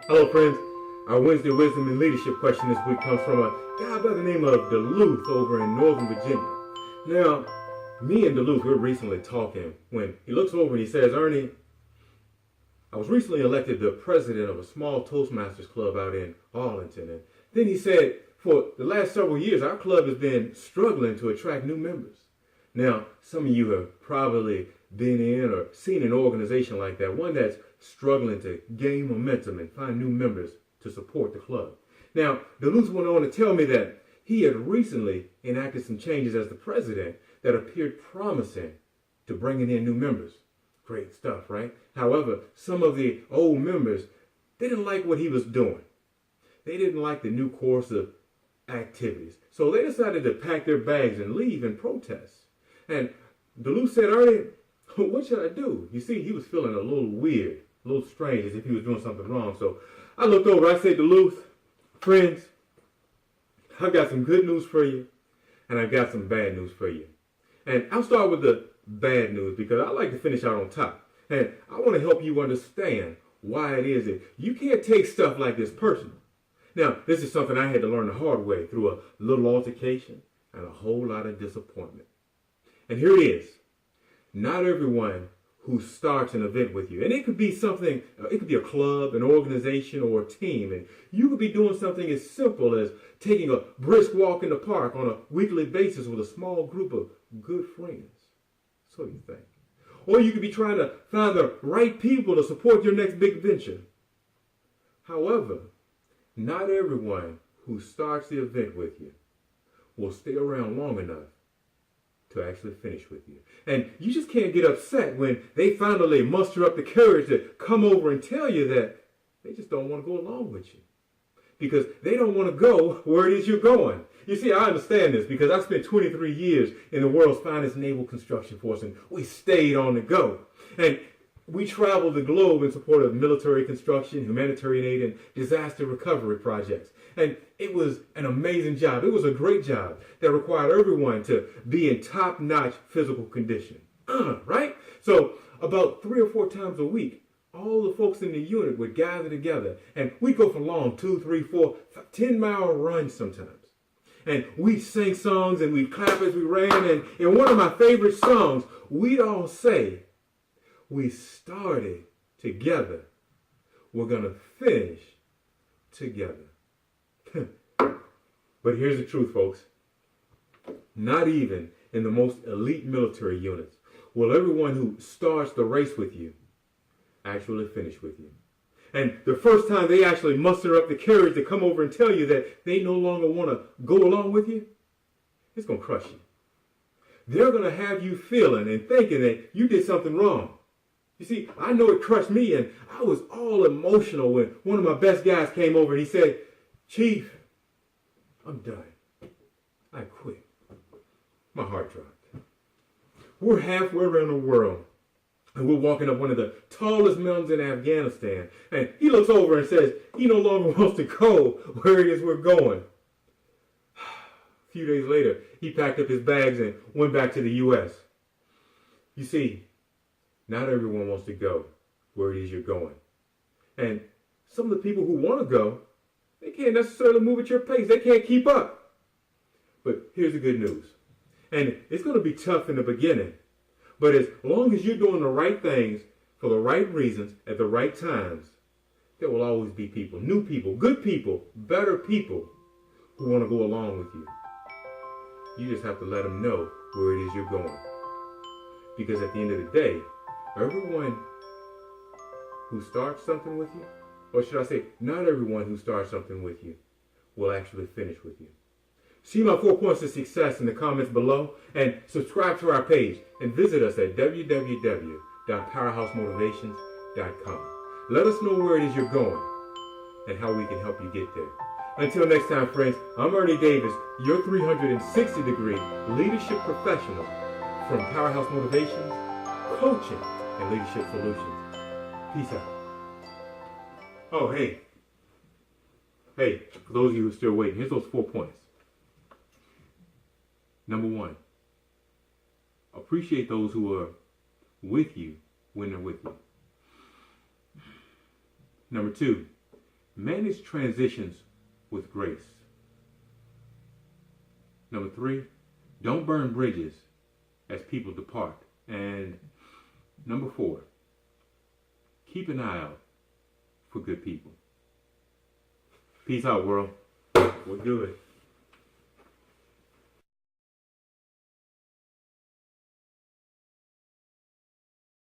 Hello, friends. Our Wednesday Wisdom and Leadership question this week comes from a guy by the name of Duluth over in Northern Virginia. Now, me and Duluth, we were recently talking when he looks over and he says, Ernie, I was recently elected the president of a small Toastmasters club out in Arlington. And then he said, for the last several years, our club has been struggling to attract new members. Now, some of you have probably been in or seen an organization like that, one that's struggling to gain momentum and find new members to support the club. Now, Duluth went on to tell me that he had recently enacted some changes as the president that appeared promising to bringing in new members. Great stuff, right? However, some of the old members, they didn't like what he was doing. They didn't like the new course of activities. So they decided to pack their bags and leave in protest. And Duluth said, Ernie, what should I do? You see, he was feeling a little weird, a little strange, as if he was doing something wrong. So I looked over, I said, Duluth, friends, I've got some good news for you, and I've got some bad news for you. And I'll start with the bad news because I like to finish out on top. And I want to help you understand why it is that you can't take stuff like this personal. Now, this is something I had to learn the hard way through a little altercation and a whole lot of disappointment. And here it is. Not everyone who starts an event with you, and it could be something, it could be a club, an organization, or a team, and you could be doing something as simple as taking a brisk walk in the park on a weekly basis with a small group of good friends. So you think. Or you could be trying to find the right people to support your next big venture. However, not everyone who starts the event with you will stay around long enough to actually finish with you. And you just can't get upset when they finally muster up the courage to come over and tell you that they just don't want to go along with you. Because they don't want to go where it is you're going. You see, I understand this because I spent 23 years in the world's finest naval construction force, and we stayed on the go. And we traveled the globe in support of military construction, humanitarian aid, and disaster recovery projects. And it was an amazing job. It was a great job that required everyone to be in top-notch physical condition. Right? So about 3 or 4 times a week, all the folks in the unit would gather together, and we'd go for long 2, 3, 4, 10-mile runs sometimes. And we'd sing songs and we'd clap as we ran. And in one of my favorite songs, we'd all say, we started together. We're going to finish together. But here's the truth, folks. Not even in the most elite military units will everyone who starts the race with you actually finish with you. And the first time they actually muster up the courage to come over and tell you that they no longer want to go along with you, it's going to crush you. They're going to have you feeling and thinking that you did something wrong. You see, I know it crushed me, and I was all emotional when one of my best guys came over and he said, Chief, I'm done. I quit. My heart dropped. We're halfway around the world, and we're walking up one of the tallest mountains in Afghanistan, and he looks over and says he no longer wants to go where it is we're going. A few days later, he packed up his bags and went back to the U.S. You see, not everyone wants to go where it is you're going. And some of the people who want to go, they can't necessarily move at your pace. They can't keep up. But here's the good news. And it's going to be tough in the beginning. But as long as you're doing the right things for the right reasons at the right times, there will always be people, new people, good people, better people who want to go along with you. You just have to let them know where it is you're going. Because at the end of the day, everyone who starts something with you, or should I say, not everyone who starts something with you will actually finish with you. See my 4 points of success in the comments below, and subscribe to our page, and visit us at www.powerhousemotivations.com. Let us know where it is you're going and how we can help you get there. Until next time, friends, I'm Ernie Davis, your 360-degree leadership professional from Powerhouse Motivations, Coaching, and Leadership Solutions. Peace out. Oh, hey, for those of you who are still waiting, here's those 4 points. Number 1, appreciate those who are with you when they're with you. Number 2, manage transitions with grace. Number 3, don't burn bridges as people depart. And number 4, keep an eye out for good people. Peace out, world. We're good.